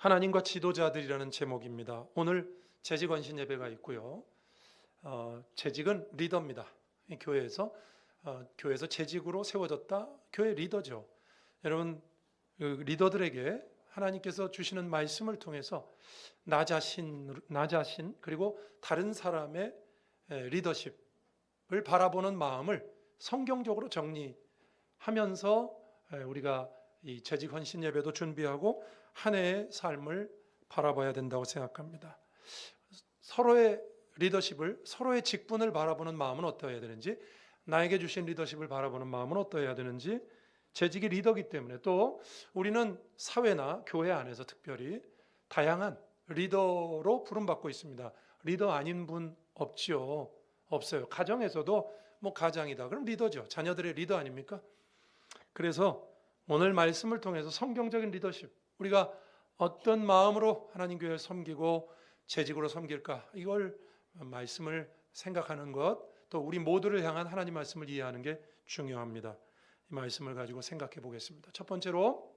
하나님과 지도자들이라는 제목입니다. 오늘 재직원신 예배가 있고요. 재직은 리더입니다. 교회에서 재직으로 세워졌다. 교회 리더죠. 여러분, 리더들에게 하나님께서 주시는 말씀을 통해서 나 자신 그리고 다른 사람의 리더십을 바라보는 마음을 성경적으로 정리하면서 우리가 이 재직 헌신 예배도 준비하고 한 해의 삶을 바라봐야 된다고 생각합니다. 서로의 리더십을, 서로의 직분을 바라보는 마음은 어떠해야 되는지, 나에게 주신 리더십을 바라보는 마음은 어떠해야 되는지, 재직이 리더이기 때문에 또 우리는 사회나 교회 안에서 특별히 다양한 리더로 부름받고 있습니다. 리더 아닌 분 없지요? 없어요. 가정에서도 가장이다. 그럼 리더죠. 자녀들의 리더 아닙니까? 그래서 오늘 말씀을 통해서 성경적인 리더십, 우리가 어떤 마음으로 하나님 교회를 섬기고 재직으로 섬길까, 이걸 말씀을 생각하는 것, 또 우리 모두를 향한 하나님 말씀을 이해하는 게 중요합니다. 이 말씀을 가지고 생각해 보겠습니다. 첫 번째로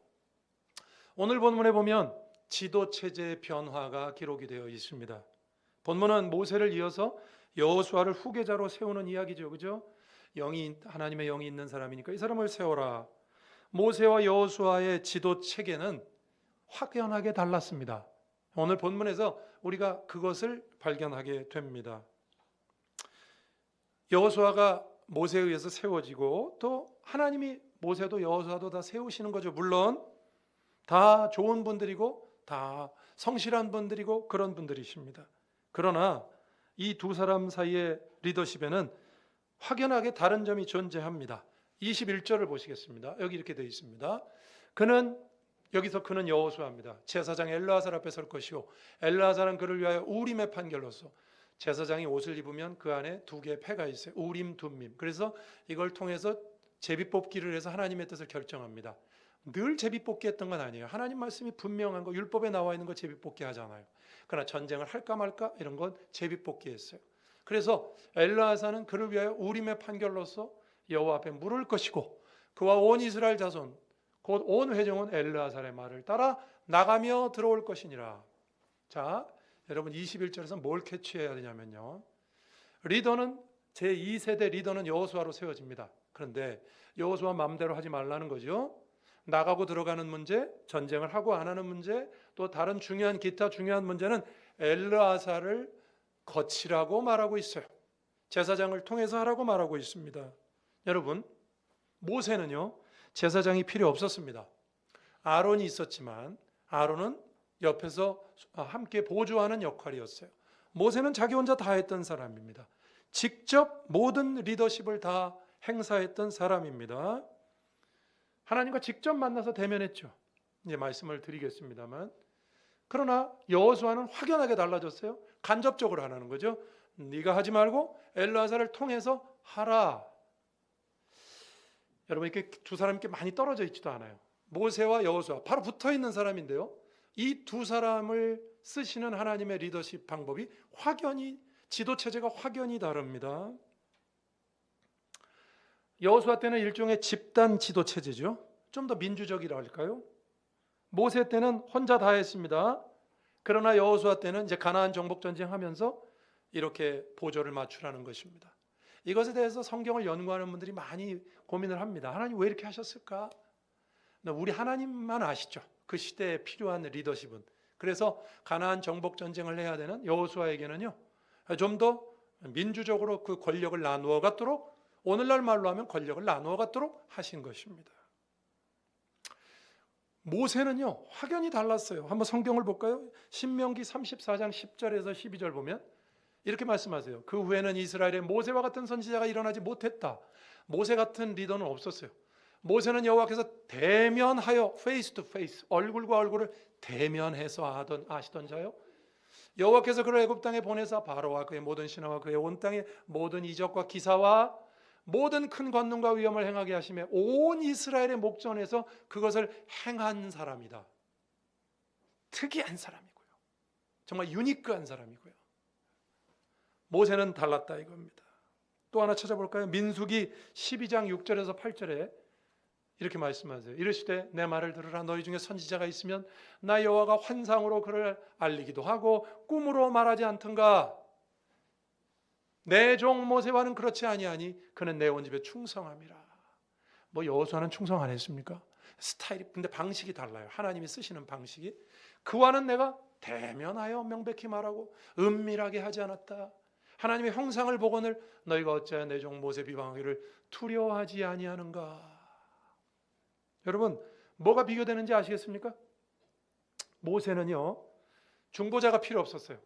오늘 본문에 보면 지도체제의 변화가 기록이 되어 있습니다. 본문은 모세를 이어서 여호수아를 후계자로 세우는 이야기죠. 그죠? 하나님의 영이 있는 사람이니까 이 사람을 세워라. 모세와 여호수아의 지도 체계는 확연하게 달랐습니다. 오늘 본문에서 우리가 그것을 발견하게 됩니다. 여호수아가 모세에 의해서 세워지고 또 하나님이 모세도 여호수아도 다 세우시는 거죠. 물론 다 좋은 분들이고 다 성실한 분들이고 그런 분들이십니다. 그러나 이 두 사람 사이의 리더십에는 확연하게 다른 점이 존재합니다. 21절을 보시겠습니다. 여기 이렇게 되어 있습니다. 그는 여호수아입니다. 제사장 엘르아살 앞에 설 것이요 엘르아살은 그를 위하여 우림의 판결로서, 제사장이 옷을 입으면 그 안에 두 개의 패가 있어요. 우림 둠밈. 그래서 이걸 통해서 제비뽑기를 해서 하나님의 뜻을 결정합니다. 늘 제비뽑기 했던 건 아니에요. 하나님 말씀이 분명한 거, 율법에 나와 있는 거 제비뽑기 하잖아요. 그러나 전쟁을 할까 말까 이런 건 제비뽑기 했어요. 그래서 엘르아살은 그를 위하여 우림의 판결로서 여호와 앞에 물을 것이고 그와 온 이스라엘 자손 곧 온 회중은 엘르아살의 말을 따라 나가며 들어올 것이니라. 자, 여러분 21절에서 뭘 캐치해야 되냐면요. 리더는 제2세대 리더는 여호수아로 세워집니다. 그런데 여호수아 마음대로 하지 말라는 거죠. 나가고 들어가는 문제, 전쟁을 하고 안 하는 문제, 또 다른 기타 중요한 문제는 엘르아살을 거치라고 말하고 있어요. 제사장을 통해서 하라고 말하고 있습니다. 여러분, 모세는요, 제사장이 필요 없었습니다. 아론이 있었지만 아론은 옆에서 함께 보조하는 역할이었어요. 모세는 자기 혼자 다 했던 사람입니다. 직접 모든 리더십을 다 행사했던 사람입니다. 하나님과 직접 만나서 대면했죠. 이제 말씀을 드리겠습니다만, 그러나 여호수아는 확연하게 달라졌어요. 간접적으로 하라는 거죠. 네가 하지 말고 엘르아살을 통해서 하라. 여러분, 이렇게 두 사람이 이렇게 많이 떨어져 있지도 않아요. 모세와 여호수아 바로 붙어 있는 사람인데요. 이 두 사람을 쓰시는 하나님의 리더십 방법이 지도 체제가 확연히 다릅니다. 여호수아 때는 일종의 집단 지도 체제죠. 좀 더 민주적이라 할까요? 모세 때는 혼자 다 했습니다. 그러나 여호수아 때는 이제 가나안 정복 전쟁하면서 이렇게 보조를 맞추라는 것입니다. 이것에 대해서 성경을 연구하는 분들이 많이 고민을 합니다. 하나님 왜 이렇게 하셨을까? 우리 하나님만 아시죠. 그 시대에 필요한 리더십은. 그래서 가나안 정복 전쟁을 해야 되는 여호수아에게는요, 좀 더 민주적으로 그 권력을 나누어 갖도록, 오늘날 말로 하면 권력을 나누어 갖도록 하신 것입니다. 모세는요, 확연히 달랐어요. 한번 성경을 볼까요? 신명기 34장 10절에서 12절 보면 이렇게 말씀하세요. 그 후에는 이스라엘에 모세와 같은 선지자가 일어나지 못했다. 모세 같은 리더는 없었어요. 모세는 여호와께서 대면하여 페이스 투 페이스, 얼굴과 얼굴을 대면해서 아시던 자요. 여호와께서 그를 애굽 땅에 보내사 바로와 그의 모든 신하와 그의 온 땅의 모든 이적과 기사와 모든 큰 권능과 위엄을 행하게 하시며 온 이스라엘의 목전에서 그것을 행한 사람이다. 특이한 사람이고요. 정말 유니크한 사람이고요. 모세는 달랐다 이겁니다. 또 하나 찾아볼까요? 민수기 12장 6절에서 8절에 이렇게 말씀하세요. 이르시되 내 말을 들으라. 너희 중에 선지자가 있으면 나 여호와가 환상으로 그를 알리기도 하고 꿈으로 말하지 않던가. 내 종 모세와는 그렇지 아니하니 그는 내 온 집에 충성함이라. 뭐 여호수아는 충성 안 했습니까? 스타일이 근데 방식이 달라요. 하나님이 쓰시는 방식이. 그와는 내가 대면하여 명백히 말하고 은밀하게 하지 않았다. 하나님의 형상을 보거늘 너희가 어찌하여 내 종 모세 비방하기를 두려워하지 아니하는가. 여러분 뭐가 비교되는지 아시겠습니까? 모세는요 중보자가 필요 없었어요.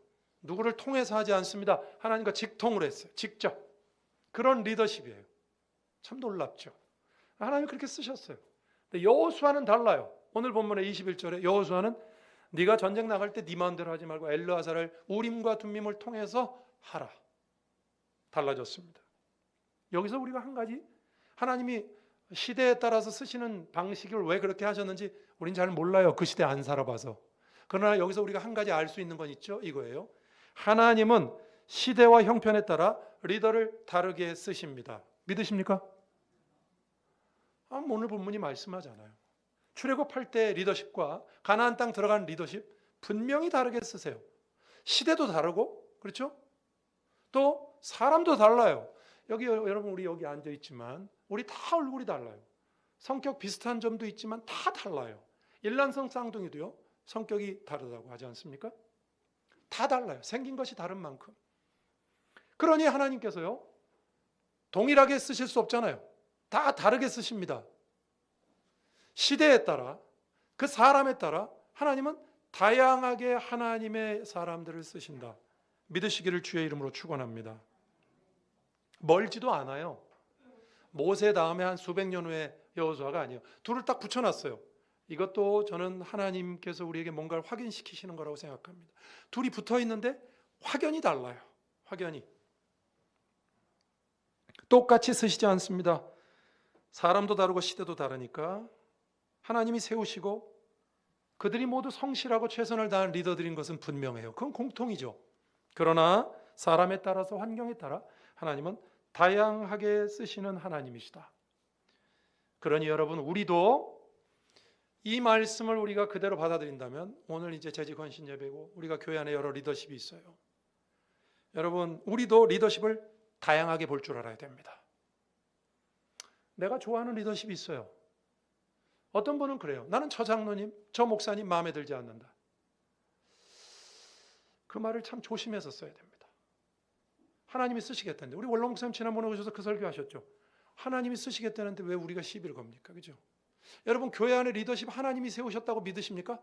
누구를 통해서 하지 않습니다. 하나님과 직통으로 했어요. 직접. 그런 리더십이에요. 참 놀랍죠. 하나님이 그렇게 쓰셨어요. 근데 여호수아는 달라요. 오늘 본문의 21절에 여호수아는 네가 전쟁 나갈 때 네 마음대로 하지 말고 엘르아사를 우림과 둠밈을 통해서 하라. 달라졌습니다. 여기서 우리가 한 가지 하나님이 시대에 따라서 쓰시는 방식을 왜 그렇게 하셨는지 우린 잘 몰라요. 그 시대 안 살아봐서. 그러나 여기서 우리가 한 가지 알 수 있는 건 있죠. 이거예요. 하나님은 시대와 형편에 따라 리더를 다르게 쓰십니다. 믿으십니까? 오늘 본문이 말씀하잖아요. 출애굽할 때 리더십과 가나안 땅 들어간 리더십 분명히 다르게 쓰세요. 시대도 다르고 그렇죠? 또 사람도 달라요. 여기 여러분 우리 여기 앉아 있지만 우리 다 얼굴이 달라요. 성격 비슷한 점도 있지만 다 달라요. 일란성 쌍둥이도요. 성격이 다르다고 하지 않습니까? 다 달라요. 생긴 것이 다른 만큼. 그러니 하나님께서요. 동일하게 쓰실 수 없잖아요. 다 다르게 쓰십니다. 시대에 따라 그 사람에 따라 하나님은 다양하게 하나님의 사람들을 쓰신다. 믿으시기를 주의 이름으로 축원합니다. 멀지도 않아요. 모세 다음에 한 수백 년 후에 여호수아가 아니에요. 둘을 딱 붙여놨어요. 이것도 저는 하나님께서 우리에게 뭔가를 확인시키시는 거라고 생각합니다. 둘이 붙어 있는데 확연히 달라요. 확연히. 똑같이 쓰시지 않습니다. 사람도 다르고 시대도 다르니까 하나님이 세우시고 그들이 모두 성실하고 최선을 다한 리더들인 것은 분명해요. 그건 공통이죠. 그러나 사람에 따라서 환경에 따라 하나님은 다양하게 쓰시는 하나님이시다. 그러니 여러분 우리도 이 말씀을 우리가 그대로 받아들인다면 오늘 이제 재직 헌신 예배고 우리가 교회 안에 여러 리더십이 있어요. 여러분 우리도 리더십을 다양하게 볼 줄 알아야 됩니다. 내가 좋아하는 리더십이 있어요. 어떤 분은 그래요. 나는 저 장로님, 저 목사님 마음에 들지 않는다. 그 말을 참 조심해서 써야 됩니다. 하나님이 쓰시겠다는데 우리 원로 목사님 지난번에 오셔서 그 설교하셨죠. 하나님이 쓰시겠다는데 왜 우리가 시비를 겁니까? 그죠? 여러분 교회 안에 리더십 하나님이 세우셨다고 믿으십니까?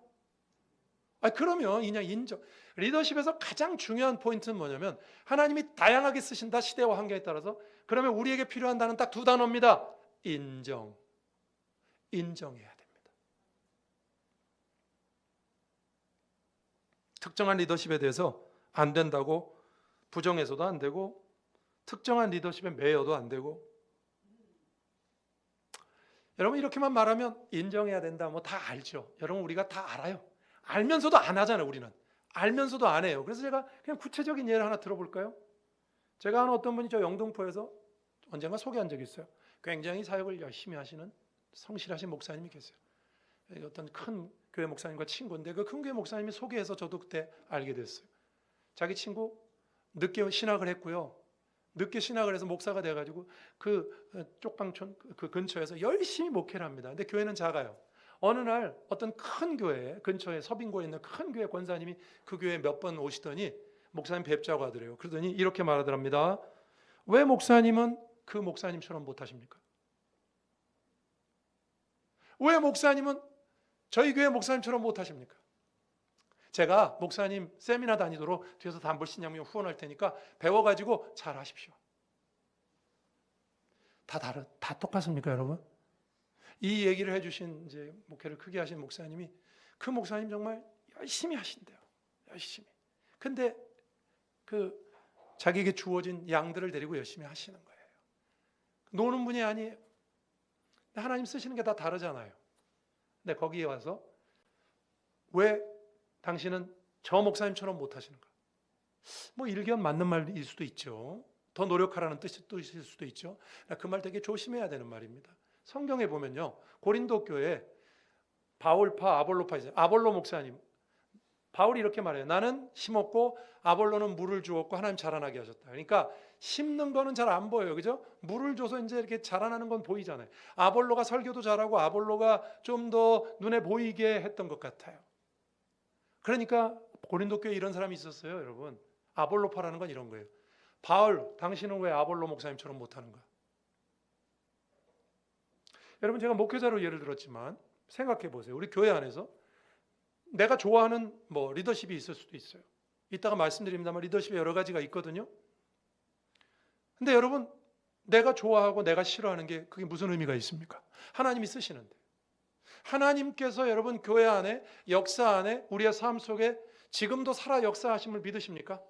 그러면 그냥 인정. 리더십에서 가장 중요한 포인트는 뭐냐면 하나님이 다양하게 쓰신다. 시대와 환경에 따라서. 그러면 우리에게 필요한 단어는 딱 두 단어입니다. 인정. 인정해야 됩니다. 특정한 리더십에 대해서 안 된다고 부정해서도 안 되고 특정한 리더십에 매여도 안 되고 여러분 이렇게만 말하면 인정해야 된다 뭐 다 알죠. 여러분 우리가 다 알아요. 알면서도 안 하잖아요. 우리는 알면서도 안 해요. 그래서 제가 그냥 구체적인 예를 하나 들어볼까요? 제가 아는 어떤 분이 저 영등포에서 언젠가 소개한 적이 있어요. 굉장히 사역을 열심히 하시는 성실하신 목사님이 계세요. 어떤 큰 교회 목사님과 친구인데 그 큰 교회 목사님이 소개해서 저도 그때 알게 됐어요. 자기 친구 늦게 신학을 했고요. 늦게 신학을 해서 목사가 돼가지고 그 쪽방촌 그 근처에서 열심히 목회를 합니다. 근데 교회는 작아요. 어느 날 어떤 큰 교회 근처에 서빙고에 있는 큰 교회 권사님이 그 교회에 몇 번 오시더니 목사님 뵙자고 하더래요. 그러더니 이렇게 말하더랍니다. 왜 목사님은 그 목사님처럼 못하십니까? 왜 목사님은 저희 교회 목사님처럼 못하십니까? 제가 목사님 세미나 다니도록 뒤에서 단불 신양명 후원할 테니까 배워가지고 잘 하십시오. 다 똑같습니까, 여러분? 이 얘기를 해주신 이제 목회를 크게 하신 목사님이 그 목사님 정말 열심히 하신대요. 열심히. 근데 그 자기에게 주어진 양들을 데리고 열심히 하시는 거예요. 노는 분이 아니에요. 하나님 쓰시는 게 다 다르잖아요. 근데 거기에 와서 왜 당신은 저 목사님처럼 못하시는가? 뭐 일견 맞는 말일 수도 있죠. 더 노력하라는 뜻일 수도 있죠. 그 말 되게 조심해야 되는 말입니다. 성경에 보면요, 고린도 교회 바울파, 아볼로파 있어요. 아볼로 목사님, 바울이 이렇게 말해요. 나는 심었고 아볼로는 물을 주었고 하나님 자라나게 하셨다. 그러니까 심는 거는 잘 안 보여요. 그죠? 물을 줘서 이제 이렇게 자라나는 건 보이잖아요. 아볼로가 설교도 잘하고 아볼로가 좀 더 눈에 보이게 했던 것 같아요. 그러니까 고린도 교회에 이런 사람이 있었어요, 여러분. 아볼로파라는 건 이런 거예요. 바울, 당신은 왜 아볼로 목사님처럼 못하는 거야? 여러분, 제가 목회자로 예를 들었지만 생각해 보세요. 우리 교회 안에서 내가 좋아하는 리더십이 있을 수도 있어요. 이따가 말씀드립니다만 리더십이 여러 가지가 있거든요. 근데 여러분, 내가 좋아하고 내가 싫어하는 게 그게 무슨 의미가 있습니까? 하나님이 쓰시는데. 하나님께서 여러분 교회 안에, 역사 안에, 우리의 삶 속에 지금도 살아 역사하심을 믿으십니까?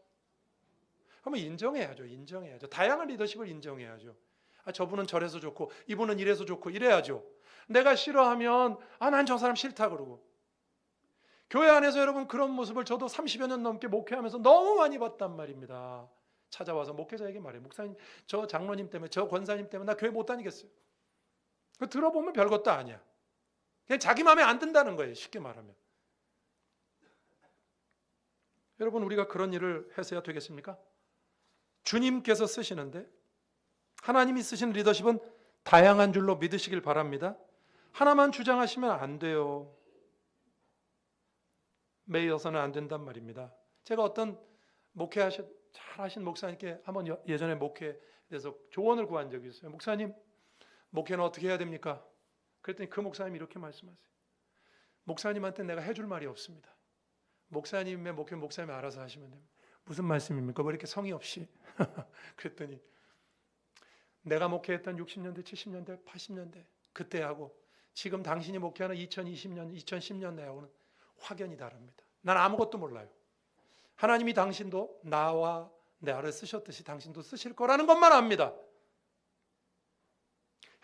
한번 인정해야죠. 인정해야죠. 다양한 리더십을 인정해야죠. 저분은 저래서 좋고 이분은 이래서 좋고 이래야죠. 내가 싫어하면 난 저 사람 싫다 그러고. 교회 안에서 여러분 그런 모습을 저도 30여 년 넘게 목회하면서 너무 많이 봤단 말입니다. 찾아와서 목회자에게 말해요. 목사님, 저 장로님 때문에, 저 권사님 때문에 나 교회 못 다니겠어요. 들어보면 별것도 아니야. 그냥 자기 마음에 안 든다는 거예요. 쉽게 말하면. 여러분, 우리가 그런 일을 해서야 되겠습니까? 주님께서 쓰시는데 하나님이 쓰신 리더십은 다양한 줄로 믿으시길 바랍니다. 하나만 주장하시면 안 돼요. 매여서는 안 된단 말입니다. 제가 어떤 잘하신 목사님께 한번 예전에 목회에 대해서 조언을 구한 적이 있어요. 목사님, 목회는 어떻게 해야 됩니까? 그랬더니 그 목사님이 이렇게 말씀하세요. 목사님한테 내가 해줄 말이 없습니다. 목사님의 목회 목사님이 알아서 하시면 됩니다. 무슨 말씀입니까? 왜 이렇게 성의 없이? 그랬더니 내가 목회했던 60년대, 70년대, 80년대 그때하고 지금 당신이 목회하는 2020년, 2010년 내하고는 확연히 다릅니다. 난 아무것도 몰라요. 하나님이 당신도 나와 내 아래 쓰셨듯이 당신도 쓰실 거라는 것만 압니다.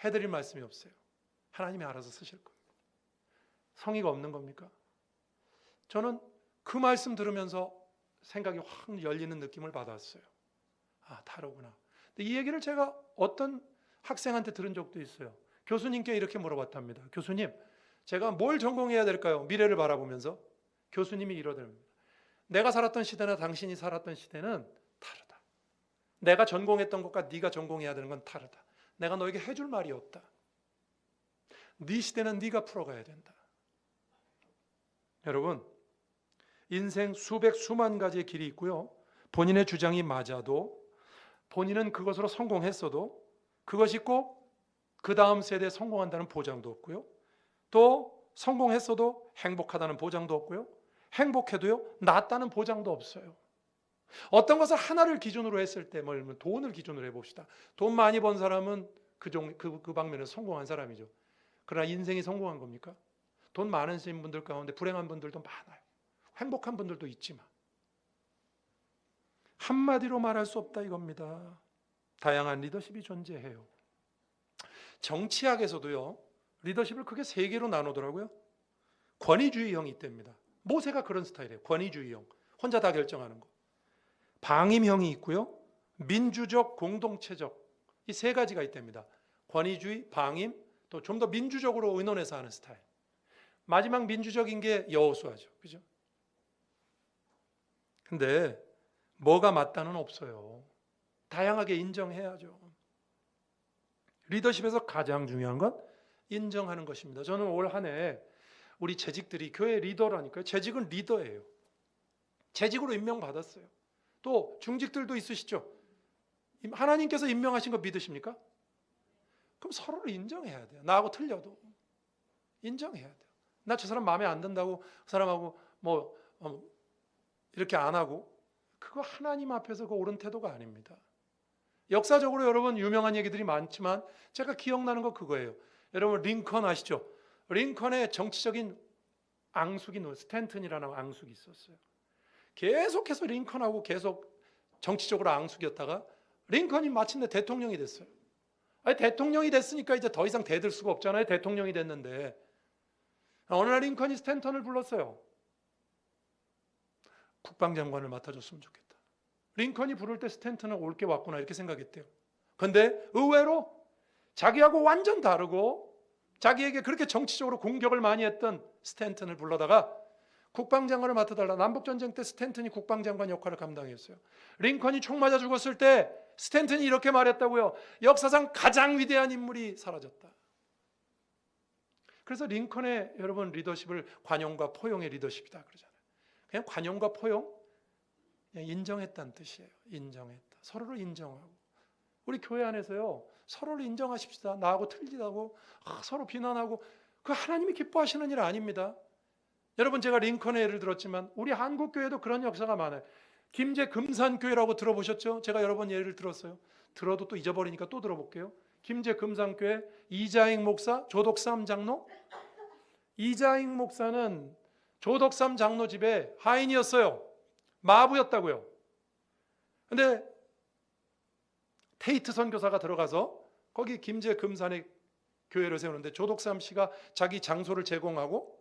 해드릴 말씀이 없어요. 하나님이 알아서 쓰실 겁니다. 성의가 없는 겁니까? 저는 그 말씀 들으면서 생각이 확 열리는 느낌을 받았어요. 다르구나. 근데 이 얘기를 제가 어떤 학생한테 들은 적도 있어요. 교수님께 이렇게 물어봤답니다. 교수님, 제가 뭘 전공해야 될까요? 미래를 바라보면서. 교수님이 이러더랍니다. 내가 살았던 시대나 당신이 살았던 시대는 다르다. 내가 전공했던 것과 네가 전공해야 되는 건 다르다. 내가 너에게 해줄 말이 없다. 네 시대는 네가 풀어가야 된다. 여러분, 인생 수만 가지의 길이 있고요. 본인의 주장이 맞아도, 본인은 그것으로 성공했어도 그것이 꼭 그 다음 세대에 성공한다는 보장도 없고요. 또 성공했어도 행복하다는 보장도 없고요. 행복해도요, 낫다는 보장도 없어요. 어떤 것을 하나를 기준으로 했을 때, 돈을 기준으로 해봅시다. 돈 많이 번 사람은 그 방면에서 성공한 사람이죠. 그러나 인생이 성공한 겁니까? 돈 많으신 분들 가운데 불행한 분들도 많아요. 행복한 분들도 있지만. 한마디로 말할 수 없다 이겁니다. 다양한 리더십이 존재해요. 정치학에서도요, 리더십을 크게 세 개로 나누더라고요. 권위주의형이 있답니다. 모세가 그런 스타일이에요. 권위주의형. 혼자 다 결정하는 거. 방임형이 있고요. 민주적, 공동체적. 이 세 가지가 있답니다. 권위주의, 방임, 또 좀 더 민주적으로 의논해서 하는 스타일. 마지막 민주적인 게 여호수아죠. 그죠? 근데 뭐가 맞다는 없어요. 다양하게 인정해야죠. 리더십에서 가장 중요한 건 인정하는 것입니다. 저는 올 한 해 우리 재직들이 교회 리더라니까요. 재직은 리더예요. 재직으로 임명받았어요. 또 중직들도 있으시죠. 하나님께서 임명하신 거 믿으십니까? 그럼 서로를 인정해야 돼요. 나하고 틀려도 인정해야 돼요. 나 저 사람 마음에 안 든다고 그 사람하고 이렇게 안 하고, 그거 하나님 앞에서 그 옳은 태도가 아닙니다. 역사적으로 여러분 유명한 얘기들이 많지만 제가 기억나는 거 그거예요. 여러분 링컨 아시죠? 링컨의 정치적인 앙숙이 스탠튼이라는 앙숙이 있었어요. 계속해서 링컨하고 계속 정치적으로 앙숙이었다가 링컨이 마침내 대통령이 됐어요. 대통령이 됐으니까 이제 더 이상 대들 수가 없잖아요. 대통령이 됐는데 어느 날 링컨이 스탠턴을 불렀어요. 국방장관을 맡아줬으면 좋겠다. 링컨이 부를 때 스탠턴은 올 게 왔구나 이렇게 생각했대요. 그런데 의외로 자기하고 완전 다르고 자기에게 그렇게 정치적으로 공격을 많이 했던 스탠튼을 불러다가 국방장관을 맡아달라. 남북전쟁 때 스탠튼이 국방장관 역할을 감당했어요. 링컨이 총 맞아 죽었을 때 스탠튼이 이렇게 말했다고요. 역사상 가장 위대한 인물이 사라졌다. 그래서 링컨의 여러분 리더십을 관용과 포용의 리더십이다 그러잖아요. 그냥 관용과 포용? 그냥 인정했다는 뜻이에요. 인정했다. 서로를 인정하고. 우리 교회 안에서요. 서로를 인정하십시다. 나하고 틀리다고 서로 비난하고 그 하나님이 기뻐하시는 일 아닙니다. 여러분 제가 링컨의 예를 들었지만 우리 한국교회도 그런 역사가 많아요. 김제 금산교회라고 들어보셨죠? 제가 여러 번 예를 들었어요. 들어도 또 잊어버리니까 또 들어볼게요. 김제 금산교회 이자익 목사, 조덕삼 장로. 이자익 목사는 조덕삼 장로 집에 하인이었어요. 마부였다고요. 근데 테이트 선교사가 들어가서 거기 김제 금산에 교회를 세우는데 조덕삼 씨가 자기 장소를 제공하고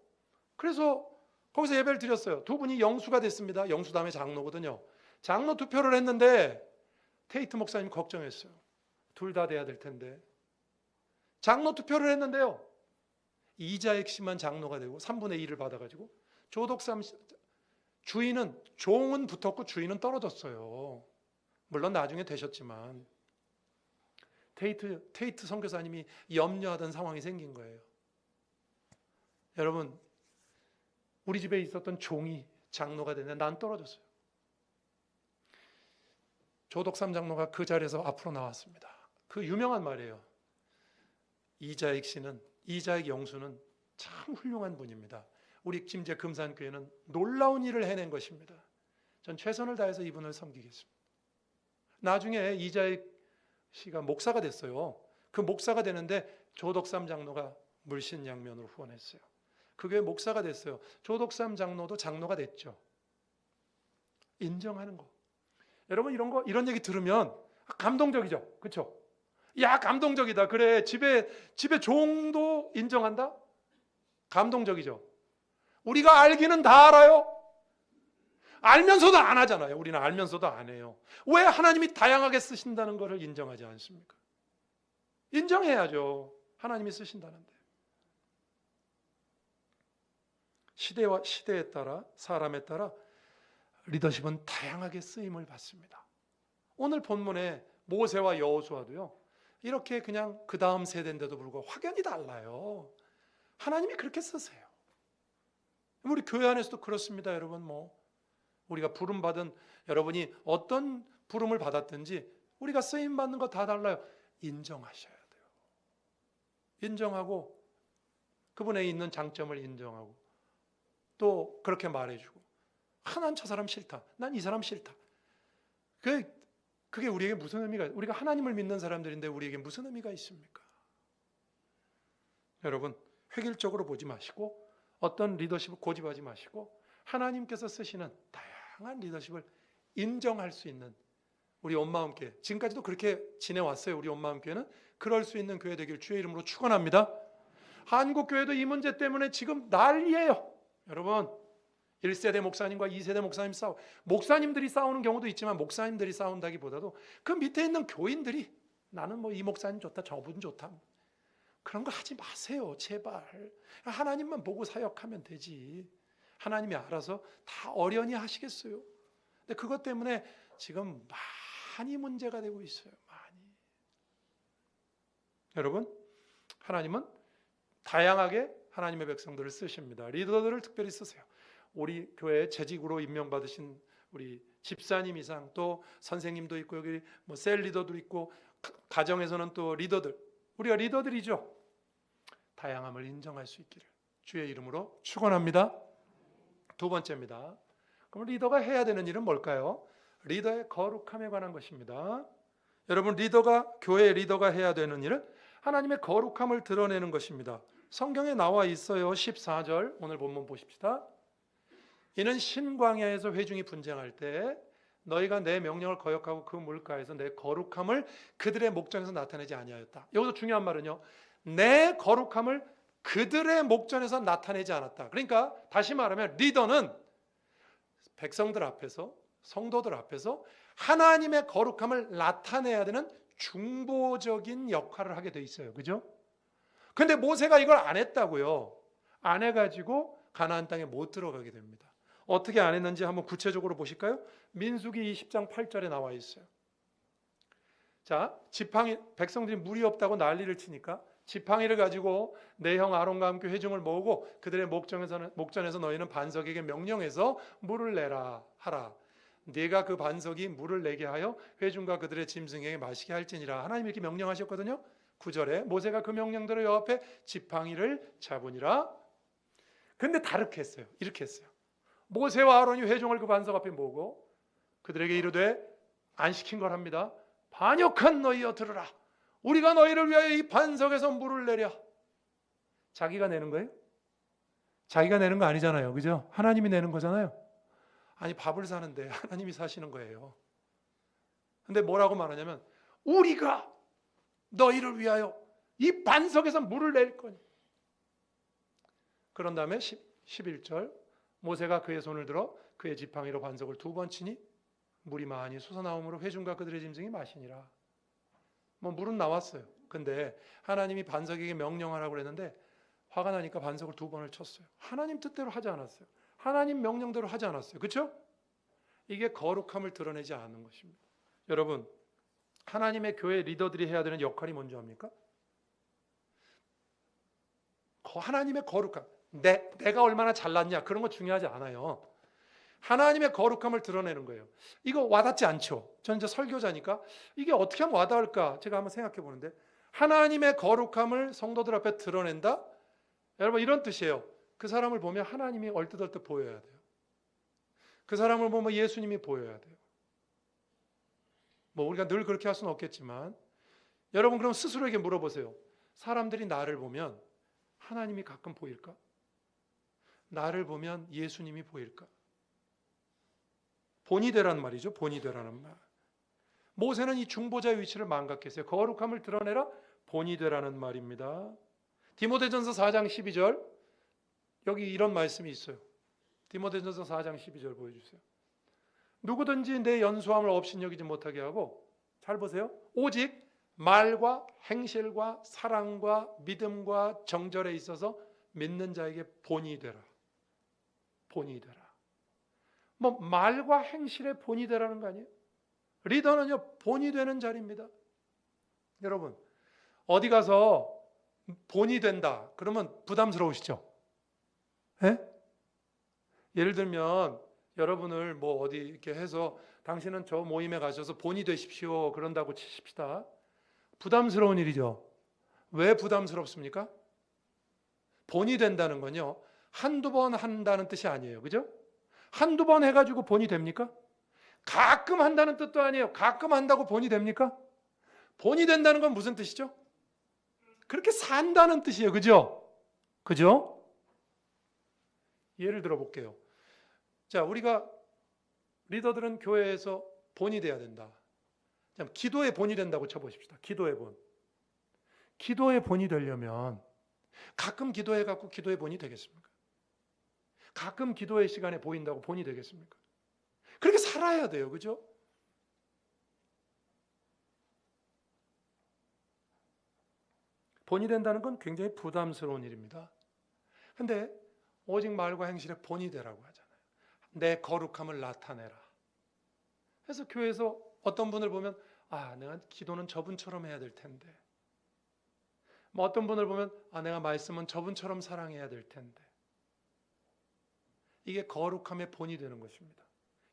그래서 거기서 예배를 드렸어요. 두 분이 영수가 됐습니다. 영수 다음에 장로거든요. 장로 투표를 했는데 테이트 목사님 걱정했어요. 둘 다 돼야 될 텐데. 장로 투표를 했는데요. 이자익 씨만 장로가 되고 3분의 1을 받아가지고 조덕삼 씨, 주인은 종은 붙었고 주인은 떨어졌어요. 물론 나중에 되셨지만 테이트 선교사님이 염려하던 상황이 생긴 거예요. 여러분 우리 집에 있었던 종이 장로가 되는데 난 떨어졌어요. 조덕삼 장로가 그 자리에서 앞으로 나왔습니다. 그 유명한 말이에요. 이자익 영수는 참 훌륭한 분입니다. 우리 김제 금산교회는 놀라운 일을 해낸 것입니다. 전 최선을 다해서 이분을 섬기겠습니다. 나중에 이자익 씨가 목사가 됐어요. 그 목사가 되는데 조덕삼 장로가 물신양면으로 후원했어요. 그 교회 목사가 됐어요. 조덕삼 장로도 장로가 됐죠. 인정하는 거. 여러분 이런 얘기 들으면 감동적이죠. 그렇죠? 야 감동적이다. 그래 집에 종도 인정한다? 감동적이죠. 우리가 알기는 다 알아요. 알면서도 안 하잖아요. 우리는 알면서도 안 해요. 왜 하나님이 다양하게 쓰신다는 것을 인정하지 않습니까? 인정해야죠. 하나님이 쓰신다는데. 시대에 따라 사람에 따라 리더십은 다양하게 쓰임을 받습니다. 오늘 본문에 모세와 여호수아도요. 이렇게 그냥 그 다음 세대인데도 불구하고 확연히 달라요. 하나님이 그렇게 쓰세요. 우리 교회 안에서도 그렇습니다. 여러분 우리가 부름 받은 여러분이 어떤 부름을 받았든지 우리가 쓰임 받는 거 다 달라요. 인정하셔야 돼요. 인정하고 그분에 있는 장점을 인정하고 또 그렇게 말해주고 난 저 사람 싫다. 난 이 사람 싫다. 그게 우리에게 무슨 의미가 있어요? 우리가 하나님을 믿는 사람들인데 우리에게 무슨 의미가 있습니까? 여러분 획일적으로 보지 마시고 어떤 리더십을 고집하지 마시고 하나님께서 쓰시는 다양한 리더십을 인정할 수 있는 우리 온마음교회 지금까지도 그렇게 지내왔어요. 우리 온마음교회는 그럴 수 있는 교회 되길 주의 이름으로 축원합니다. 한국교회도 이 문제 때문에 지금 난리예요. 여러분 1세대 목사님과 2세대 목사님 목사님들이 싸우는 경우도 있지만 목사님들이 싸운다기보다도 그 밑에 있는 교인들이 나는 이 목사님 좋다 저분 좋다 그런 거 하지 마세요. 제발 하나님만 보고 사역하면 되지. 하나님이 알아서 다 어련히 하시겠어요. 근데 그것 때문에 지금 많이 문제가 되고 있어요. 많이. 여러분 하나님은 다양하게 하나님의 백성들을 쓰십니다. 리더들을 특별히 쓰세요. 우리 교회에 재직으로 임명받으신 우리 집사님 이상 또 선생님도 있고 여기 셀 리더도 있고 가정에서는 또 리더들 우리가 리더들이죠. 다양함을 인정할 수 있기를 주의 이름으로 축원합니다. 두 번째입니다. 그럼 리더가 해야 되는 일은 뭘까요? 리더의 거룩함에 관한 것입니다. 여러분 교회의 리더가 해야 되는 일은 하나님의 거룩함을 드러내는 것입니다. 성경에 나와 있어요. 14절 오늘 본문 보십시다. 이는 신광야에서 회중이 분쟁할 때 너희가 내 명령을 거역하고 그 물가에서 내 거룩함을 그들의 목전에서 나타내지 아니하였다. 여기서 중요한 말은요. 내 거룩함을 그들의 목전에서 나타내지 않았다. 그러니까 다시 말하면 리더는 백성들 앞에서 성도들 앞에서 하나님의 거룩함을 나타내야 되는 중보적인 역할을 하게 돼 있어요. 그죠? 근데 모세가 이걸 안 했다고요. 안 해가지고 가나안 땅에 못 들어가게 됩니다. 어떻게 안 했는지 한번 구체적으로 보실까요? 민수기 20장 8절에 나와 있어요. 자, 지팡이, 백성들이 물이 없다고 난리를 치니까 지팡이를 가지고 내 형 아론과 함께 회중을 모으고 그들의 목전에서 너희는 반석에게 명령해서 물을 내라 하라. 네가 그 반석이 물을 내게 하여 회중과 그들의 짐승에게 마시게 할지니라. 하나님 이렇게 명령하셨거든요. 9절에 모세가 그 명령대로 여 앞에 지팡이를 잡으니라. 근데 다르게 했어요. 이렇게 했어요. 모세와 아론이 회중을 그 반석 앞에 모으고 그들에게 이르되 안 시킨 걸 합니다. 반역한 너희여 들으라. 우리가 너희를 위하여 이 반석에서 물을 내랴. 자기가 내는 거예요? 자기가 내는 거 아니잖아요. 그죠? 하나님이 내는 거잖아요. 아니 밥을 사는데 하나님이 사시는 거예요. 근데 뭐라고 말하냐면 우리가 너희를 위하여 이 반석에서 물을 낼 거니. 그런 다음에 11절 모세가 그의 손을 들어 그의 지팡이로 반석을 2번 치니 물이 많이 솟아나오므로 회중과 그들의 짐승이 마시니라. 뭐 물은 나왔어요. 근데 하나님이 반석에게 명령하라고 그랬는데 화가 나니까 반석을 2번을 쳤어요. 하나님 뜻대로 하지 않았어요. 하나님 명령대로 하지 않았어요. 그렇죠? 이게 거룩함을 드러내지 않는 것입니다. 여러분, 하나님의 교회 리더들이 해야 되는 역할이 뭔지 압니까? 하나님의 거룩함. 내가 얼마나 잘났냐 그런 거 중요하지 않아요. 하나님의 거룩함을 드러내는 거예요. 이거 와닿지 않죠? 저는 이제 설교자니까 이게 어떻게 하면 와닿을까 제가 한번 생각해 보는데 하나님의 거룩함을 성도들 앞에 드러낸다? 여러분 이런 뜻이에요. 그 사람을 보면 하나님이 얼뜻얼뜻 보여야 돼요. 그 사람을 보면 예수님이 보여야 돼요. 뭐 우리가 늘 그렇게 할 수는 없겠지만 여러분 그럼 스스로에게 물어보세요. 사람들이 나를 보면 하나님이 가끔 보일까? 나를 보면 예수님이 보일까? 본이 되라는 말이죠. 본이 되라는 말. 모세는 이 중보자의 위치를 망각했어요. 거룩함을 드러내라 본이 되라는 말입니다. 디모데전서 4장 12절 여기 이런 말씀이 있어요. 디모데전서 4장 12절 보여주세요. 누구든지 내 연수함을 업신여기지 못하게 하고 잘 보세요. 오직 말과 행실과 사랑과 믿음과 정절에 있어서 믿는 자에게 본이 되라. 본이 되라. 뭐 말과 행실에 본이 되라는 거 아니에요? 리더는요 본이 되는 자리입니다. 여러분 어디 가서 본이 된다 그러면 부담스러우시죠? 예? 예를 들면 여러분을 뭐 어디 이렇게 해서 당신은 저 모임에 가셔서 본이 되십시오 그런다고 치십시다. 부담스러운 일이죠. 왜 부담스럽습니까? 본이 된다는 건요 한두 번 한다는 뜻이 아니에요. 그죠? 한두 번 해가지고 본이 됩니까? 가끔 한다는 뜻도 아니에요. 가끔 한다고 본이 됩니까? 본이 된다는 건 무슨 뜻이죠? 그렇게 산다는 뜻이에요. 그죠? 그죠? 예를 들어 볼게요. 자, 우리가 리더들은 교회에서 본이 돼야 된다. 자, 기도의 본이 된다고 쳐보십시다. 기도의 본. 기도의 본이 되려면 가끔 기도해갖고 기도의 본이 되겠습니까? 가끔 기도의 시간에 보인다고 본이 되겠습니까? 그렇게 살아야 돼요. 그죠? 본이 된다는 건 굉장히 부담스러운 일입니다. 근데 오직 말과 행실에 본이 되라고 하잖아요. 내 거룩함을 나타내라. 그래서 교회에서 어떤 분을 보면 내가 기도는 저분처럼 해야 될 텐데 뭐 어떤 분을 보면 내가 말씀은 저분처럼 사랑해야 될 텐데 이게 거룩함의 본이 되는 것입니다.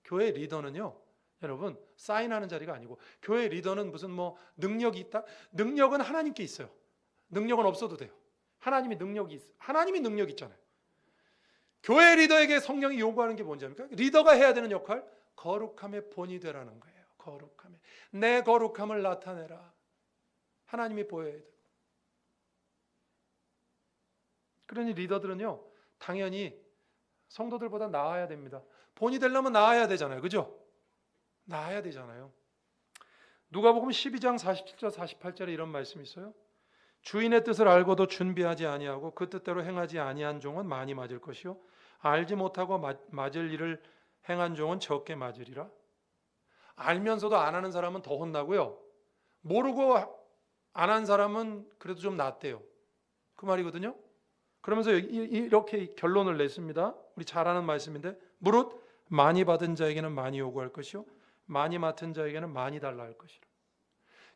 교회 리더는요, 여러분 사인하는 자리가 아니고 교회 리더는 무슨 뭐 능력이 있다? 능력은 하나님께 있어요. 능력은 없어도 돼요. 하나님이 능력이 있잖아요. 교회 리더에게 성령이 요구하는 게 뭔지 압니까? 리더가 해야 되는 역할, 거룩함의 본이 되라는 거예요. 거룩함의 내 거룩함을 나타내라. 하나님이 보여야 돼요. 그러니 리더들은요, 당연히 성도들보다 나아야 됩니다. 본이 되려면 나아야 되잖아요. 그죠? 나아야 되잖아요. 누가복음 12장 47절 48절에 이런 말씀이 있어요. 주인의 뜻을 알고도 준비하지 아니하고 그 뜻대로 행하지 아니한 종은 많이 맞을 것이요 알지 못하고 맞을 일을 행한 종은 적게 맞으리라. 알면서도 안 하는 사람은 더 혼나고요. 모르고 안 한 사람은 그래도 좀 낫대요. 그 말이거든요. 그러면서 이렇게 결론을 냈습니다. 우리 잘 아는 말씀인데, 무릇 많이 받은 자에게는 많이 요구할 것이요 많이 맡은 자에게는 많이 달라 할 것이라.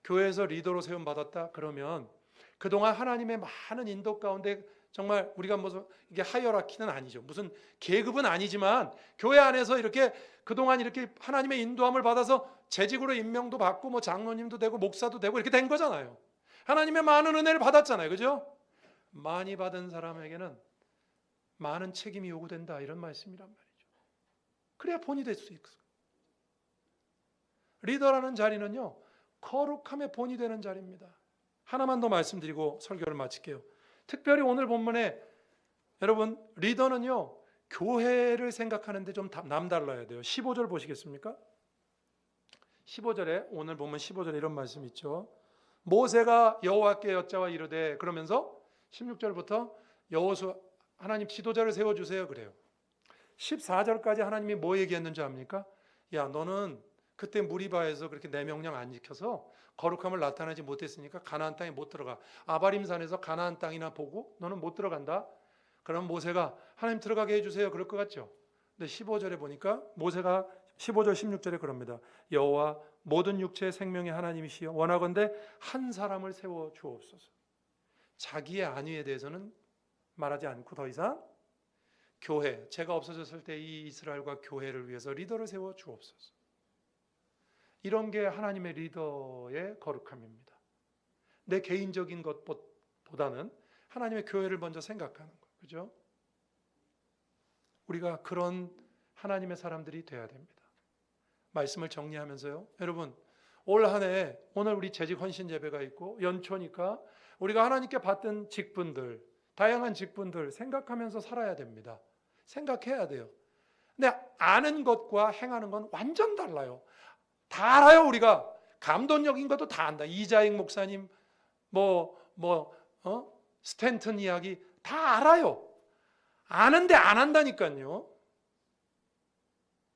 교회에서 리더로 세움 받았다 그러면 그동안 하나님의 많은 인도 가운데 정말 우리가 무슨 이게 하이어라키는 아니죠. 무슨 계급은 아니지만 교회 안에서 이렇게 그동안 이렇게 하나님의 인도함을 받아서 재직으로 임명도 받고 뭐 장로님도 되고 목사도 되고 이렇게 된 거잖아요. 하나님의 많은 은혜를 받았잖아요. 그죠? 많이 받은 사람에게는 많은 책임이 요구된다 이런 말씀이란 말이죠. 그래야 본이 될 수 있어요. 리더라는 자리는요, 거룩함의 본이 되는 자리입니다. 하나만 더 말씀드리고 설교를 마칠게요. 특별히 오늘 본문에 여러분 리더는요, 교회를 생각하는데 좀 남달라야 돼요. 15절 보시겠습니까? 15절에 오늘 보면 15절에 이런 말씀 있죠. 모세가 여호와께 여짜와 이르되, 그러면서 16절부터 여호수아 하나님 지도자를 세워주세요 그래요. 14절까지 하나님이 뭐 얘기했는지 압니까? 야, 너는 그때 무리바에서 그렇게 내 명령 안 지켜서 거룩함을 나타내지 못했으니까 가나안 땅에 못 들어가. 아바림산에서 가나안 땅이나 보고 너는 못 들어간다. 그럼 모세가 하나님 들어가게 해주세요 그럴 것 같죠. 근데 15절에 보니까 모세가 15절 16절에 그럽니다. 여호와 모든 육체의 생명의 하나님이시여 원하건대 한 사람을 세워 주옵소서. 자기의 안위에 대해서는 말하지 않고 더 이상 교회, 제가 없어졌을 때 이 이스라엘과 교회를 위해서 리더를 세워 주옵소서. 이런 게 하나님의 리더의 거룩함입니다. 내 개인적인 것보다는 하나님의 교회를 먼저 생각하는 거, 그죠? 우리가 그런 하나님의 사람들이 돼야 됩니다. 말씀을 정리하면서요, 여러분 올 한 해 오늘 우리 재직 헌신 예배가 있고 연초니까 우리가 하나님께 받던 직분들, 다양한 직분들 생각하면서 살아야 됩니다. 생각해야 돼요. 근데 아는 것과 행하는 건 완전 달라요. 다 알아요. 우리가 감동적인 것도 다 안다. 이자익 목사님 스탠튼 이야기 다 알아요. 아는데 안 한다니까요.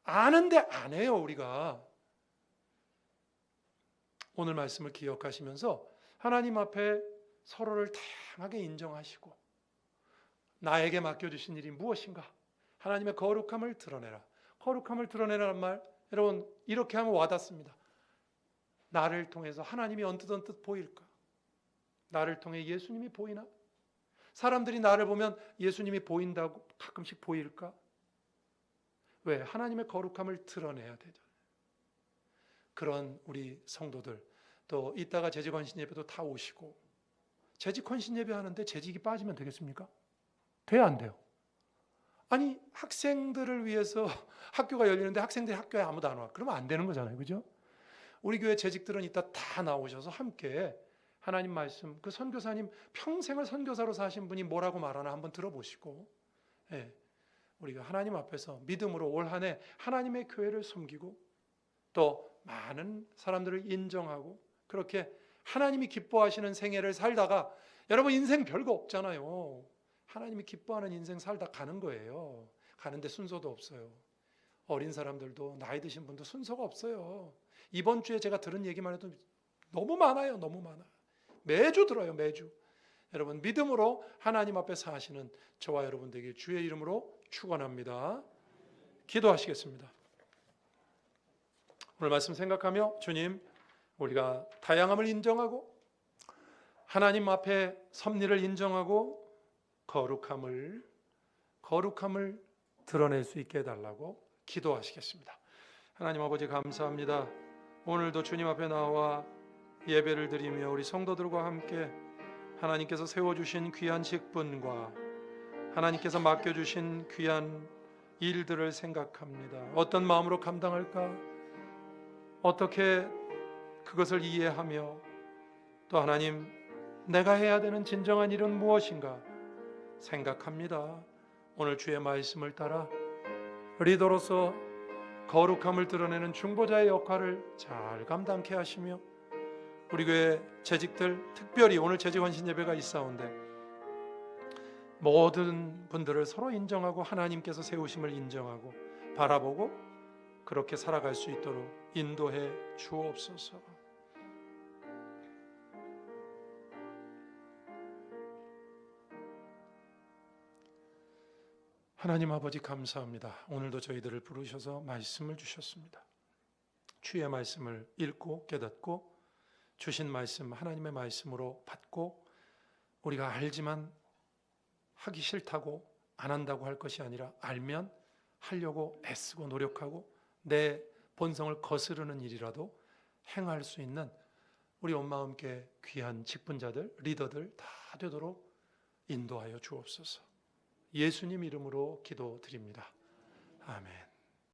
아는데 안 해요. 우리가 오늘 말씀을 기억하시면서 하나님 앞에 서로를 다양하게 인정하시고, 나에게 맡겨주신 일이 무엇인가, 하나님의 거룩함을 드러내라. 거룩함을 드러내라는 말, 여러분 이렇게 하면 와닿습니다. 나를 통해서 하나님이 언뜻 보일까? 나를 통해 예수님이 보이나? 사람들이 나를 보면 예수님이 보인다고 가끔씩 보일까? 왜? 하나님의 거룩함을 드러내야 되잖아요. 그런 우리 성도들, 또 이따가 재직 헌신 예배도 다 오시고, 재직 헌신 예배 하는데 재직이 빠지면 되겠습니까? 돼야 안 돼요? 아니 학생들을 위해서 학교가 열리는데 학생들이 학교에 아무도 안 와. 그러면 안 되는 거잖아요. 그죠? 우리 교회 재직들은 이따 다 나오셔서 함께 하나님 말씀, 그 선교사님 평생을 선교사로 사신 분이 뭐라고 말하나 한번 들어보시고, 우리가 하나님 앞에서 믿음으로 올 한 해 하나님의 교회를 섬기고 또 많은 사람들을 인정하고 그렇게 하나님이 기뻐하시는 생애를 살다가, 여러분 인생 별거 없잖아요. 하나님이 기뻐하는 인생 살다 가는 거예요. 가는데 순서도 없어요. 어린 사람들도 나이 드신 분도 순서가 없어요. 이번 주에 제가 들은 얘기만 해도 너무 많아요. 너무 많아요. 매주 들어요. 매주. 여러분 믿음으로 하나님 앞에 사시는 저와 여러분 되길 주의 이름으로 축원합니다. 기도하시겠습니다. 오늘 말씀 생각하며, 주님 우리가 다양함을 인정하고 하나님 앞에 섭리를 인정하고 거룩함을 드러낼 수 있게 해달라고 기도하시겠습니다. 하나님 아버지 감사합니다. 오늘도 주님 앞에 나와 예배를 드리며 우리 성도들과 함께 하나님께서 세워주신 귀한 직분과 하나님께서 맡겨주신 귀한 일들을 생각합니다. 어떤 마음으로 감당할까? 어떻게 그것을 이해하며 또 하나님 내가 해야 되는 진정한 일은 무엇인가 생각합니다. 오늘 주의 말씀을 따라 리더로서 거룩함을 드러내는 중보자의 역할을 잘 감당케 하시며 우리 교회 재직들, 특별히 오늘 재직 헌신 예배가 있사온데 모든 분들을 서로 인정하고 하나님께서 세우심을 인정하고 바라보고 그렇게 살아갈 수 있도록 인도해 주옵소서. 하나님 아버지 감사합니다. 오늘도 저희들을 부르셔서 말씀을 주셨습니다. 주의 말씀을 읽고 깨닫고 주신 말씀 하나님의 말씀으로 받고 우리가 알지만 하기 싫다고 안 한다고 할 것이 아니라 알면 하려고 애쓰고 노력하고 내 본성을 거스르는 일이라도 행할 수 있는 우리 온 마음께 귀한 직분자들, 리더들 다 되도록 인도하여 주옵소서. 예수님 이름으로 기도드립니다. 아멘.